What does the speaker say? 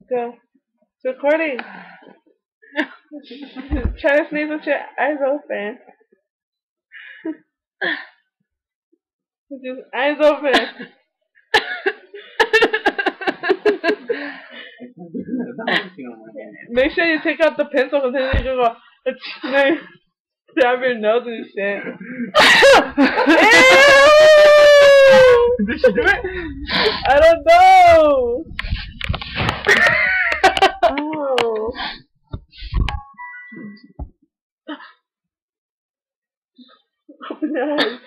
Go. It's recording. Try to sneeze with your eyes open. With your eyes open. Make sure you take out the pencil because then you can go grab your nose and shit. Did she do it? I don't know. Oh. Open your eyes.